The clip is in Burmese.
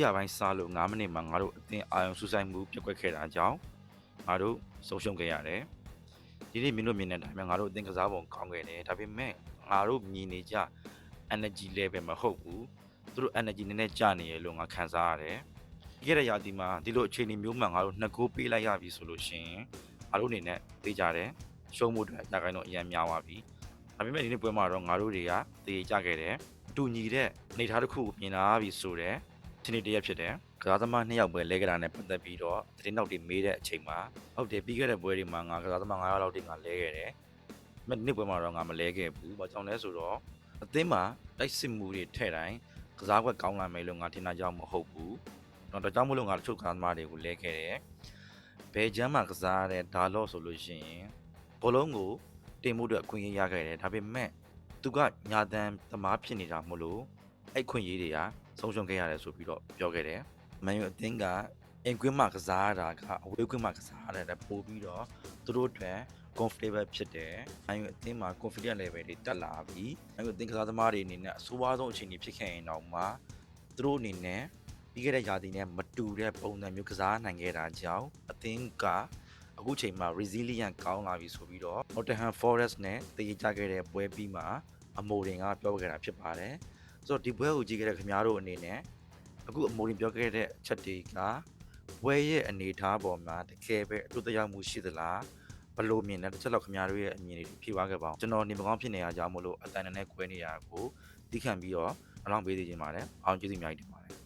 ရပိုင်းစားလို့9မိနစ်မှာငါတို့အသင်းအာရုံစူးစိုက်မှုပြက်ကွက်ခဲ့တာကြောင့်ငါတို့ဆုံးရှုံးခဲ့ရတယ်ဒီနေ့မင်းတို့မြင်တဲ့အတိုင်းပဲငါတို့အသင်းကစားပုံကောင်းခဲ့တယ်ဒါပေမဲ့ငါတို့မြင်နေကြ energy level မဟုတ်ဘူးသူတို့ energy နည်းနည်းကျနေရလို့ငါခံစားရတယ်ဒီခဲ့တဲ့ရာသီမှာဒီလိုအခြေအနေမျိုးမှငါတို့နှစ်ကိုးပေးလိုက်ရပြီဆိုလို့ရှိရင်ငါတို့အနေနဲ့သိကြတယ်ရှုံးမှုတွေညကိုင်းတော့အရင်များသွားပြီဒါပေမဲ့ဒီနေ့ပွဲမှာတော့ငါတို့တွေကသေကြခဲ့တယ်တူညီတဲ့အနေအထားတစ်ခုကိုမြင်လာပြီဆိုတဲ့ဒီနေ့တရက်ဖြစ်တယ်ကစားသမား2ယောက်ပဲလဲကြတာနဲ့ပတ်သက်ပြီးတော့သတင်းနောက်တွေမေးတဲ့အချိန်မှာဟုတ်တယ်ပြီးခဲ့တဲ့ပွဲတွေမှာငါကစားသမား9ယောက်လောက်တင်ငါလဲခဲ့တယ်။ဒီနေ့ပွဲမှာတော့ငါမလဲခဲ့ဘူး။ဘာကြောင့်လဲဆိုတော့အသင်းမှာတိုက်စစ်မှုတွေထဲ့တိုင်းကစားကွက်ကောင်းလာမယ်လို့ငါထင်တာကြောင့်မဟုတ်ဘူး။တော့ဒါကြောင့်မလို့ငါတချို့ကစားသမားတွေကိုလဲခဲ့တယ်။ဘယ်ချမ်းမှာကစားတဲ့ဒါလော့ဆိုလို့ရှိရင်ဘောလုံးကိုတင်မှုအတွက်အခွင့်အရေးရခဲ့တယ်။ဒါပေမဲ့သူကညာတန်သမားဖြစ်နေတာမလို့အဲ့ခွင့်ရေးတွေကဆုံးရှုံးခဲ့ရတယ်ဆိုပြီးတော့ပြောခဲ့တယ်။မန်ယူအသင်းကအင်ကွင်းမှာကစားတာကအဝေးကွင်းမှာကစားရတဲ့ပို့ပြီးတော့သူတို့အတွက် comfortable ဖြစ်တယ်။မန်ယူအသင်းမှာ confidence level တွေတက်လာပြီ။မန်ယူအသင်းကစားသမားတွေအနေနဲ့အဆိုးဝါးဆုံးအခြေအနေဖြစ်ခဲ့ရင်တော့မှသူတို့အနေနဲ့ပြီးခဲ့တဲ့ရာသီနဲ့မတူတဲ့ပုံစံမျိုးကစားနိုင်ခဲ့တာကြောင့်အသင်းကအခုချိန်မှာ resilient ကောင်းလာပြီဆိုပြီးတော့ Nottingham Forest နဲ့တည်ကြခဲ့တဲ့ပွဲပြီးမှာအမိုရင်ကပြောခဲ့တာဖြစ်ပါတယ်။ဆိုတော့ဒီပွဲကိုကြည့်ခဲ့တဲ့ခင်ဗျားတို့အနေနဲ့အခုအမိုရင်ပြောခဲ့တဲ့အချက်တွေကဘွဲရဲ့အနေအထားပေါ်မှာတကယ်ပဲအတူတရားမှုရှိသလားဘလို့မြင်လဲတစ်ချက်တော့ခင်ဗျားတို့ရဲ့အမြင်တွေဖြေသွားခဲ့ပါအောင်ကျွန်တော်နေမကောင်းဖြစ်နေရကြမလို့အတန်နဲ့ခွဲနေရကိုတီးခံပြီးတော့အလောင်းပေးသေးခြင်းပါတယ်အောင်ကျေးဇူးအများကြီးတင်ပါတယ်